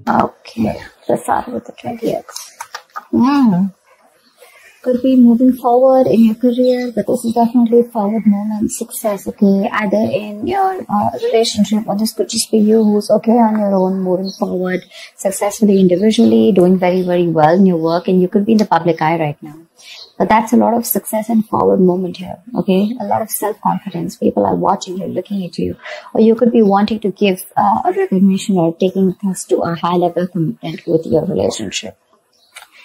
Okay, let's start with the 20th. Hmm. Could be moving forward in your career, but this is definitely forward movement, success, okay, either in your relationship, or this could just be you who's okay on your own, moving forward successfully individually, doing very, very well in your work, and you could be in the public eye right now. But that's a lot of success and forward movement here, okay? A lot of self-confidence. People are watching you, looking at you. Or you could be wanting to give a recognition or taking things to a high level of commitment with your relationship.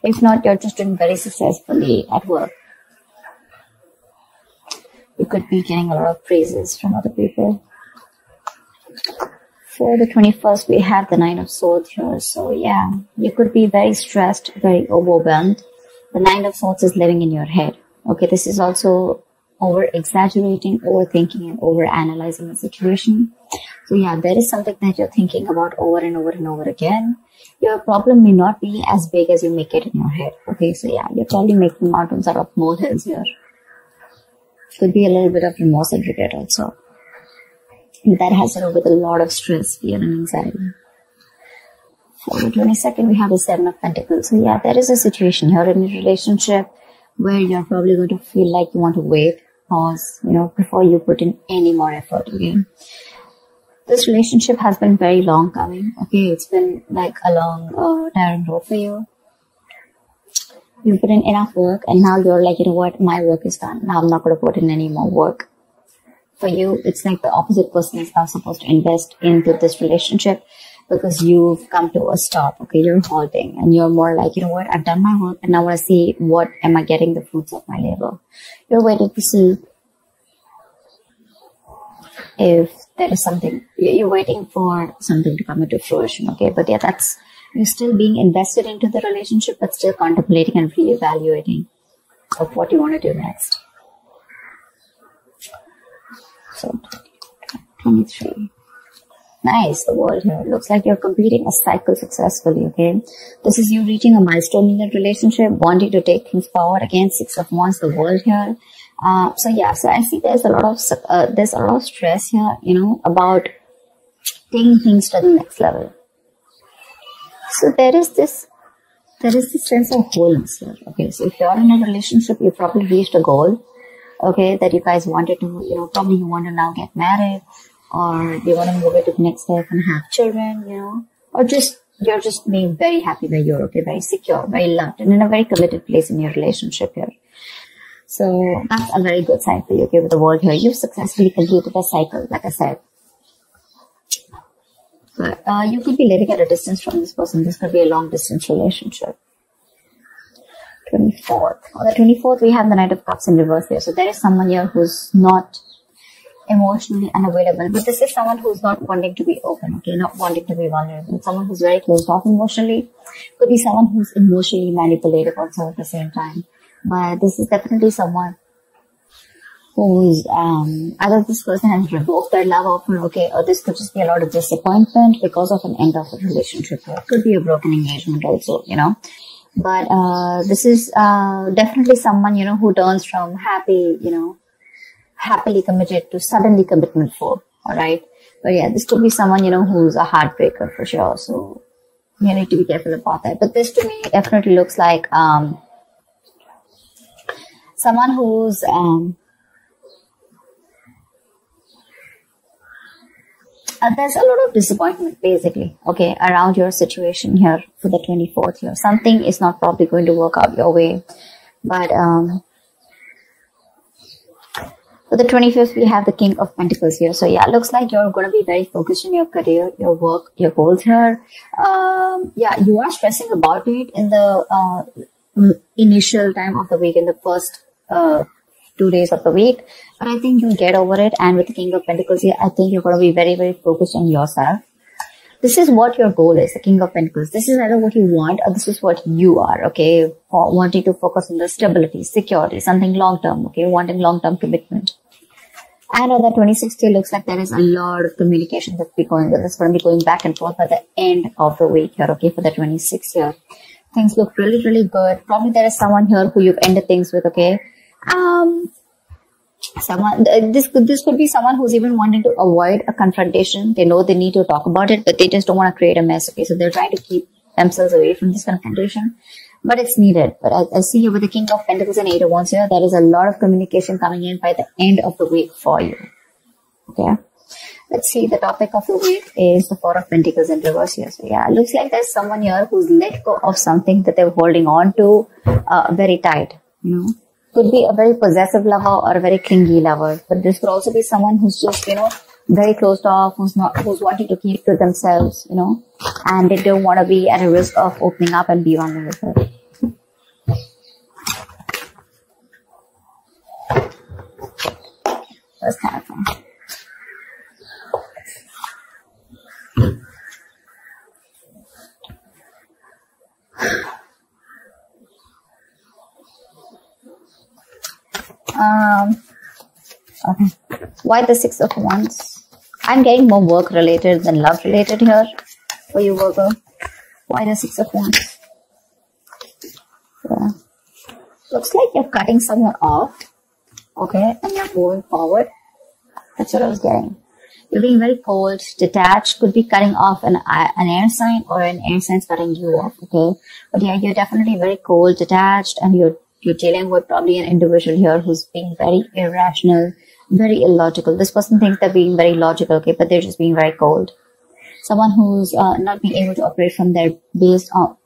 If not, you're just doing very successfully at work. You could be getting a lot of praises from other people. For the 21st, we have the Nine of Swords here. So yeah, you could be very stressed, very overwhelmed. The Nine of Swords is living in your head. Okay, this is also over-exaggerating, overthinking, and over-analyzing the situation. So yeah, there is something that you're thinking about over and over and over again. Your problem may not be as big as you make it in your head. Okay, so yeah, you're probably making mountains out of molehills here. Could be a little bit of remorse and regret also. That has to do with a lot of stress, fear, and anxiety. For the 22nd, we have the Seven of Pentacles. So yeah, there is a situation here in a relationship where you're probably going to feel like you want to wait, pause, before you put in any more effort, okay? This relationship has been very long coming, okay? It's been like a long, tiring road for you. You put in enough work, and now you're like, you know what, my work is done. Now I'm not going to put in any more work. For you, it's like the opposite person is now supposed to invest into this relationship because you've come to a stop, okay? You're halting, and you're more like, you know what, I've done my work, and now I want to see what am I getting the fruits of my labor. You're waiting to see if there is something, you're waiting for something to come into fruition, okay? But yeah, that's, you're still being invested into the relationship, but still contemplating and reevaluating of what you want to do next. So, 23. Nice, the World here. Looks like you're completing a cycle successfully, okay? This is you reaching a milestone in your relationship, wanting to take things forward. Again, Six of Wands, the World here. So yeah, so I see there's a lot of stress here, about taking things to the next level. So there is this sense of wholeness here, okay? So if you're in a relationship, you probably reached a goal, okay, that you guys wanted to, probably you want to now get married, or you want to move it to the next step and have children, or you're just being very happy where you're, okay, very secure, very loved, and in a very committed place in your relationship here. So that's a very good sign for you, okay, with the World here. You've successfully completed a cycle, like I said. But you could be living at a distance from this person. This could be a long distance relationship. 24th. On the 24th, we have the Knight of Cups in reverse here. So there is someone here who's not emotionally unavailable. But this is someone who's not wanting to be open, okay, not wanting to be vulnerable. Someone who's very closed off emotionally. Could be someone who's emotionally manipulative also at the same time. But this is definitely someone who's, either this person has revoked their love offer, okay, or this could just be a lot of disappointment because of an end of a relationship. It could be a broken engagement also, But, this is, definitely someone, who turns from happily committed to suddenly commitment full, alright? But yeah, this could be someone, who's a heartbreaker for sure. So, you need to be careful about that. But this to me definitely looks like, someone who's, there's a lot of disappointment basically, okay, around your situation here for the 24th here. Something is not probably going to work out your way. But, for the 25th, we have the King of Pentacles here. So yeah, looks like you're going to be very focused on your career, your work, your goals here. Yeah, you are stressing about it in the, initial time of the week, in the first, 2 days of the week, but I think you'll get over it. And with the King of Pentacles here, I think you're going to be very, very focused on yourself. This is what your goal is, the King of Pentacles. This is either what you want or this is what you are, okay? For wanting to focus on the stability, security, something long-term, okay? Wanting long-term commitment. And on the 26th, it looks like there is a lot of communication that's going to be going back and forth at the end of the week here, okay? For the 26th here, things look really, really good. Probably there is someone here who you've ended things with, okay? Someone, this could be someone who's even wanting to avoid a confrontation. They know they need to talk about it, but they just don't want to create a mess. Okay, so they're trying to keep themselves away from this confrontation, but it's needed. But I see here with the King of Pentacles and Eight of Wands here, there is a lot of communication coming in by the end of the week for you. Okay, let's see. The topic of the week is the Four of Pentacles in reverse here. So yeah, it looks like there's someone here who's let go of something that they're holding on to very tight. You know, could be a very possessive lover or a very clingy lover, but this could also be someone who's just, you know, very closed off, who's wanting to keep to themselves, you know, and they don't want to be at a risk of opening up and be vulnerable. That's kind of fun. Okay. Why the Six of Wands? I'm getting more work related than love related here for you, Virgo. Why the Six of Wands? Yeah. Looks like you're cutting someone off. Okay, and you're moving forward. That's what I was getting. You're being very cold, detached, could be cutting off an air sign, or an air sign's cutting you off, okay? But yeah, you're definitely very cold, detached, and you're dealing with probably an individual here who's being very irrational, very illogical. This person thinks they're being very logical, okay, but they're just being very cold. Someone who's not being able to operate from their based on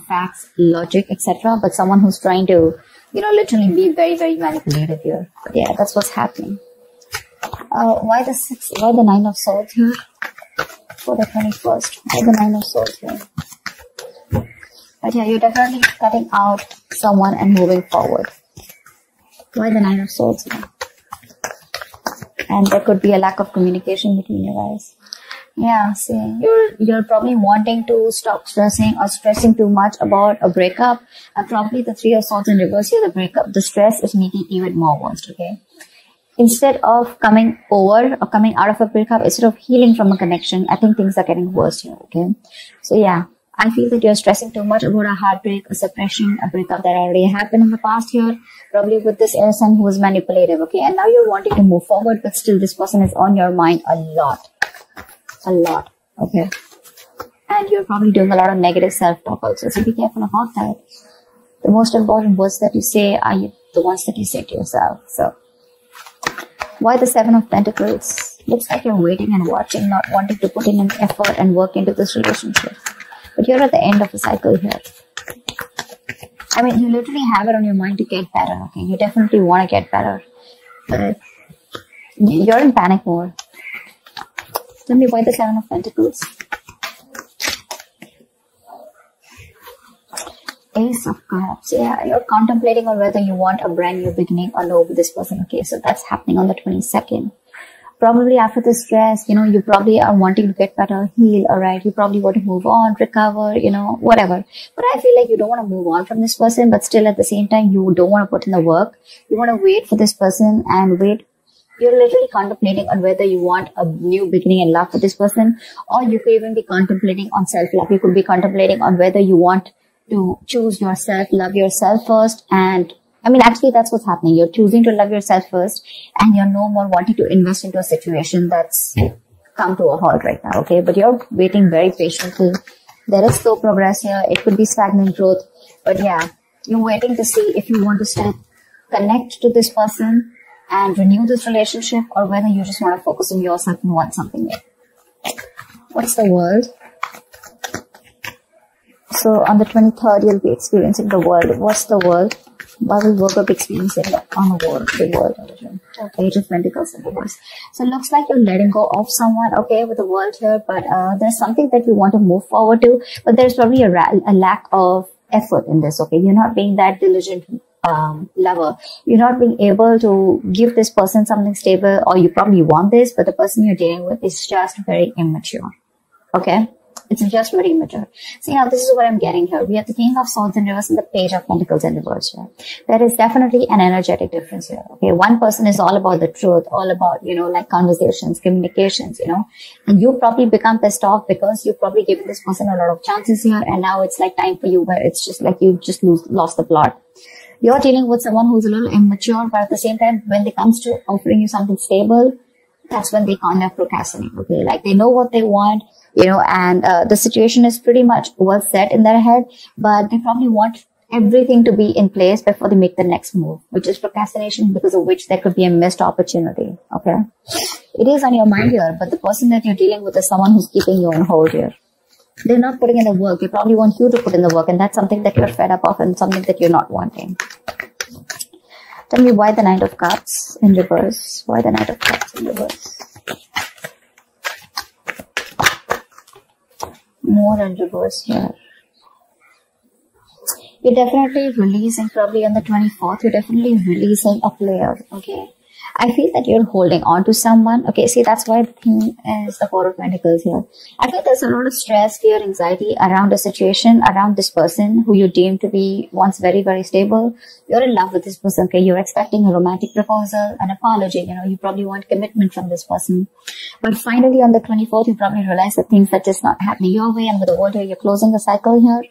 facts, logic, etc. But someone who's trying to, you know, literally be very, very manipulative here. But yeah, that's what's happening. Why the Nine of Swords here for the 21st? Why the Nine of Swords here? But yeah, you're definitely cutting out someone and moving forward. Why the Nine of Swords here? And there could be a lack of communication between you guys. Yeah, see, you're probably wanting to stop stressing or stressing too much about a breakup. And probably the Three of Swords in reverse here, the breakup, the stress is making even more worse, okay? Instead of coming over or coming out of a breakup, instead of healing from a connection, I think things are getting worse here, okay? So yeah, I feel that you're stressing too much about a heartbreak, a separation, a breakup that already happened in the past here, probably with this air sign who was manipulative, okay? And now you're wanting to move forward, but still this person is on your mind a lot, okay? And you're probably doing a lot of negative self-talk also, so be careful about that. The most important words that you say are the ones that you say to yourself, so. Why the Seven of Pentacles? Looks like you're waiting and watching, not wanting to put in an effort and work into this relationship. But you're at the end of the cycle here. I mean, you literally have it on your mind to get better, okay? You definitely want to get better. But you're in panic mode. Tell me why the Seven of Pentacles? Ace of Cups. Yeah, you're contemplating on whether you want a brand new beginning or no with this person. Okay, so that's happening on the 22nd. Probably after the stress, you know, you probably are wanting to get better, heal, alright. You probably want to move on, recover, you know, whatever. But I feel like you don't want to move on from this person, but still at the same time, you don't want to put in the work. You want to wait for this person and wait. You're literally contemplating on whether you want a new beginning in love with this person, or you could even be contemplating on self-love. You could be contemplating on whether you want to choose yourself, love yourself first. And I mean, actually, that's what's happening. You're choosing to love yourself first, and you're no more wanting to invest into a situation that's come to a halt right now, okay? But you're waiting very patiently. There is slow progress here. It could be stagnant growth. But yeah, you're waiting to see if you want to still connect to this person and renew this relationship, or whether you just want to focus on yourself and want something new. What's the World? So on the 23rd, you'll be experiencing the World. What's the World? Why will Virgo be experiencing on the World? The World. Page of Pentacles in reverse. So it looks like you're letting go of someone, okay, with the World here, but there's something that you want to move forward to, but there's probably a lack of effort in this, okay? You're not being that diligent lover. You're not being able to give this person something stable, or you probably want this, but the person you're dealing with is just very immature, okay? It's just very immature. So yeah, this is what I'm getting here. We have the King of Swords in reverse and the Page of Pentacles in reverse here. There is definitely an energetic difference here. Okay, one person is all about the truth, all about, you know, like conversations, communications, you know, and you probably become pissed off because you've probably given this person a lot of chances here, and now it's like time for you where it's just like you just lost the plot. You're dealing with someone who's a little immature, but at the same time, when it comes to offering you something stable, that's when they kind of procrastinate, okay? Like they know what they want, and the situation is pretty much well set in their head, but they probably want everything to be in place before they make the next move, which is procrastination, because of which there could be a missed opportunity, okay? It is on your mind here, but the person that you're dealing with is someone who's keeping you on hold here. They're not putting in the work. They probably want you to put in the work, and that's something that you're fed up of and something that you're not wanting. Tell me why the Knight of Cups in reverse. Why the Knight of Cups in reverse? More in reverse here. You're definitely releasing, probably on the 24th, you're definitely releasing a player, okay? I feel that you're holding on to someone. Okay, see, that's why the theme is the Four of Pentacles here. I feel there's a lot of stress, fear, anxiety around a situation, around this person who you deem to be once very, very stable. You're in love with this person, okay? You're expecting a romantic proposal, an apology, you probably want commitment from this person. But finally, on the 24th, you probably realize that things are just not happening your way, and with the world here, you're closing a cycle here,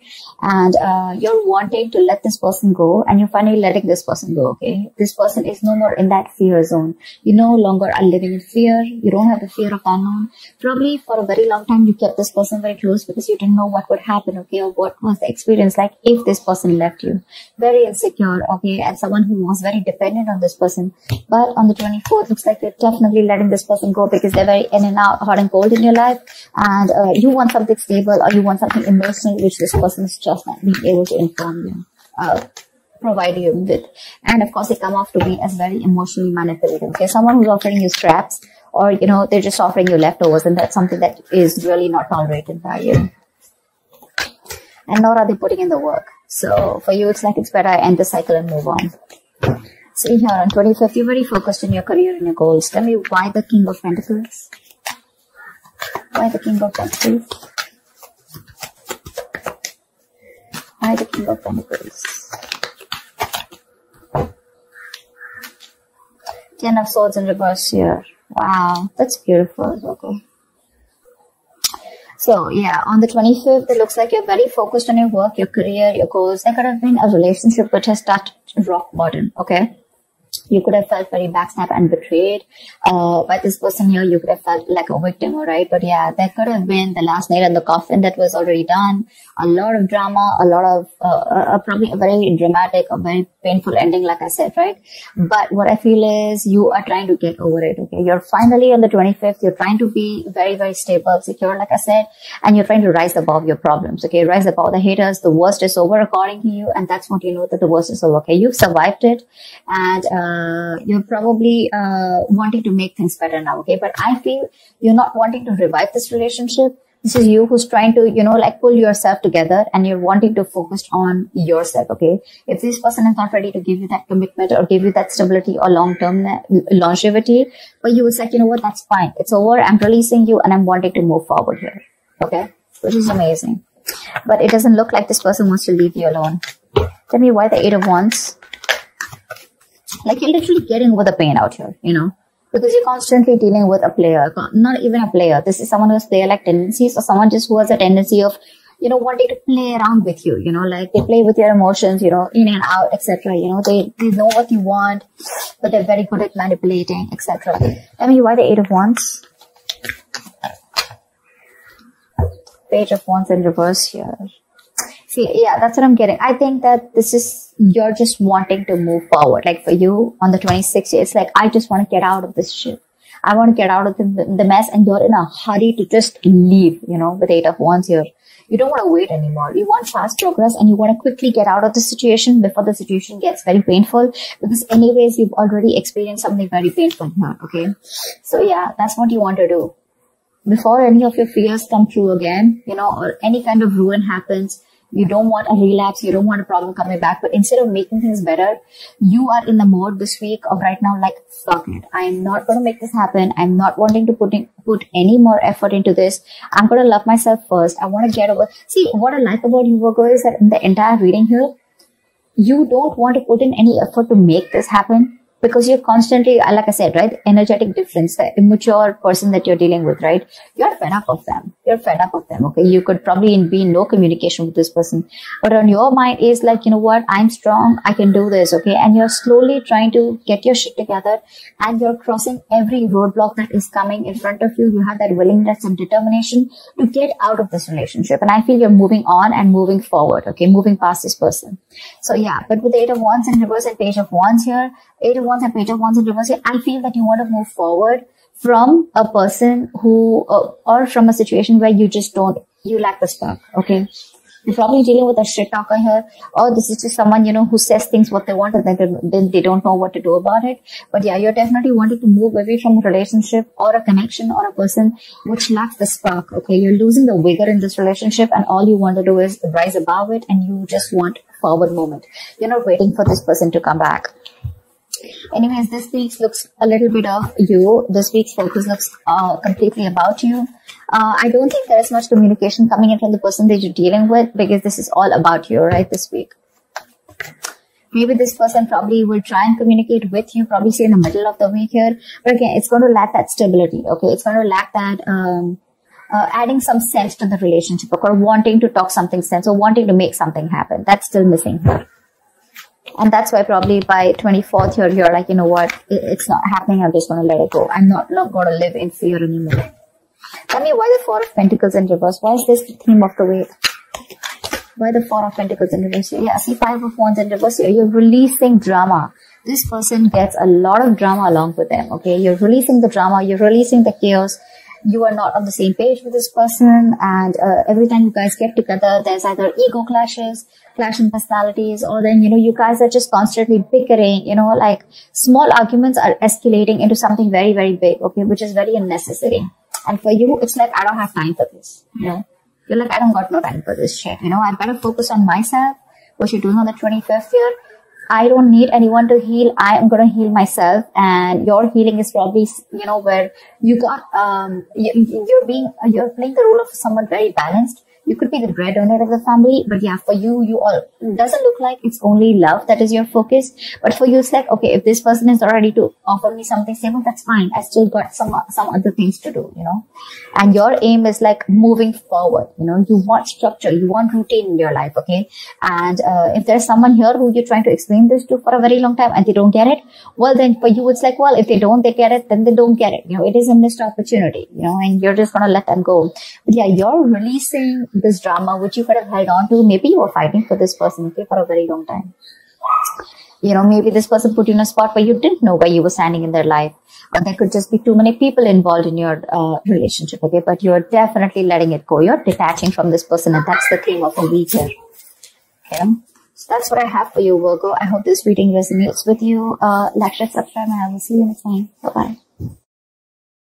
and you're wanting to let this person go, and you're finally letting this person go, okay? This person is no more in that fear zone. You no longer are living in fear. You don't have the fear of the unknown. Probably for a very long time, you kept this person very close because you didn't know what would happen, okay, or what was the experience like if this person left you. Very insecure, okay, and someone who was very dependent on this person. But on the 24th, looks like you're definitely letting this person go because they're very in and out, hot and cold in your life, and you want something stable, or you want something emotional, which this person is just not being able to inform you, provide you with. And of course, they come off to be as very emotionally manipulative, okay? Someone who's offering you scraps, or they're just offering you leftovers, and that's something that is really not tolerated by you. And nor are they putting in the work. So for you, it's like it's better I end the cycle and move on. See here on 25th, you're very focused in your career and your goals. Tell me why the King of Pentacles? Why the King of Pentacles? Why the King of Pentacles? Ten of Swords in reverse here. Wow, that's beautiful, Virgo. So yeah, on the 25th, it looks like you're very focused on your work, your career, your goals. There could have been a relationship which has touched rock bottom, okay? You could have felt very backstabbed and betrayed by this person here. You could have felt like a victim, alright? But yeah, there could have been the last nail in the coffin that was already done. A lot of drama, a lot of probably a very dramatic, a very painful ending, like I said, right? But what I feel is you are trying to get over it, okay? You're finally on the 25th. You're trying to be very, very stable, secure, like I said, and you're trying to rise above your problems, okay? Rise above the haters. The worst is over according to you, and that's what you know, that the worst is over, okay? You've survived it, and you're probably wanting to make things better now, okay? But I feel you're not wanting to revive this relationship. This is you who's trying to, like pull yourself together, and you're wanting to focus on yourself, okay? If this person is not ready to give you that commitment or give you that stability or long-term longevity, but you would say, you know what, that's fine. It's over. I'm releasing you, and I'm wanting to move forward here, okay? Which is amazing. But it doesn't look like this person wants to leave you alone. Tell me why the Eight of Wands? Like you're literally getting over the pain out here, because you're constantly dealing with a player, not even a player. This is someone who has player-like tendencies, or someone just who has a tendency of, wanting to play around with you, like they play with your emotions, in and out, etc. They know what you want, but they're very good at manipulating, etc. Tell me why the Eight of Wands? Page of Wands in reverse here. See, yeah, that's what I'm getting. I think that this is, you're just wanting to move forward. Like for you on the 26th, it's like, I just want to get out of this shit. I want to get out of the mess, and you're in a hurry to just leave, with Eight of Wands here. You don't want to wait anymore. You want fast progress, and you want to quickly get out of the situation before the situation gets very painful, because anyways, you've already experienced something very painful here, okay? So yeah, that's what you want to do. Before any of your fears come true again, or any kind of ruin happens, you don't want a relapse, you don't want a problem coming back, but instead of making things better, you are in the mode this week of right now, like, fuck it. I'm not going to make this happen. I'm not wanting to put any more effort into this. I'm going to love myself first. I want to get over. See, what I like about you, Virgo, is that in the entire reading here, you don't want to put in any effort to make this happen, because you're constantly, like I said, right, energetic difference, the immature person that you're dealing with, right? You're fed up of them. You're fed up of them. Okay. You could probably be in no communication with this person, but on your mind is like, you know what? I'm strong. I can do this. Okay. And you're slowly trying to get your shit together, and you're crossing every roadblock that is coming in front of you. You have that willingness and determination to get out of this relationship. And I feel you're moving on and moving forward. Okay. Moving past this person. So yeah, but with the 8 of Wands in reverse and Page of Wands here, 8 of Wands and Page of Wands in reverse here, I feel that you want to move forward from a person who, or from a situation where you just you lack the spark. Okay. You're probably dealing with a shit talker here, or this is just someone, you know, who says things what they want and then they don't know what to do about it. But yeah, you're definitely wanting to move away from a relationship or a connection or a person which lacks the spark. Okay. You're losing the vigor in this relationship, and all you want to do is rise above it, and you just want forward movement. You're not waiting for this person to come back. Anyways, this week's looks a little bit of you. This week's focus looks completely about you. I don't think there is much communication coming in from the person that you're dealing with, because this is all about you, right, this week. Maybe this person probably will try and communicate with you, probably say in the middle of the week here. But again, it's going to lack that stability, okay? It's going to lack that adding some sense to the relationship, or wanting to talk something sense, or wanting to make something happen. That's still missing here. And that's why probably by 24th here, you're like, you know what, it's not happening. I'm just going to let it go. I'm not going to live in fear anymore. Tell me, why the 4 of Pentacles in reverse? Why is this the theme of the week? Why the 4 of Pentacles in reverse? Yeah, see, 5 of Wands in reverse here. You're releasing drama. This person gets a lot of drama along with them, okay? You're releasing the drama. You're releasing the chaos. You are not on the same page with this person, and every time you guys get together, there's either ego clashes, clash in personalities, or then, you know, you guys are just constantly bickering, you know, like small arguments are escalating into something very, very big, okay, which is very unnecessary. And for you, it's like, I don't have time for this, you know. You're like, I don't got no time for this shit, you know. I better focus on myself, what you're doing on the 25th year. I don't need anyone to heal. I am going to heal myself. And your healing is probably, you know, where you got, you're playing the role of someone very balanced. You could be the breadwinner of the family, but yeah, for you, it doesn't look like it's only love that is your focus. But for you, it's like, okay, if this person is not ready to offer me something stable, that's fine. I still got some other things to do, you know. And your aim is like moving forward, you know. You want structure, you want routine in your life, okay. And if there's someone here who you're trying to explain this to for a very long time and they don't get it, well, then for you, it's like, well, if they get it, then they don't get it. You know, it is a missed opportunity, you know, and you're just gonna let them go. But yeah, you're releasing this drama which you could have held on to. Maybe you were fighting for this person, okay, for a very long time. You know, maybe this person put you in a spot where you didn't know where you were standing in their life, or there could just be too many people involved in your relationship, okay, but you're definitely letting it go. You're detaching from this person, and that's the theme of the week here, okay. So that's what I have for you, Virgo. I hope this reading resonates with you. Like, share, subscribe, and I will see you next time. Bye-bye.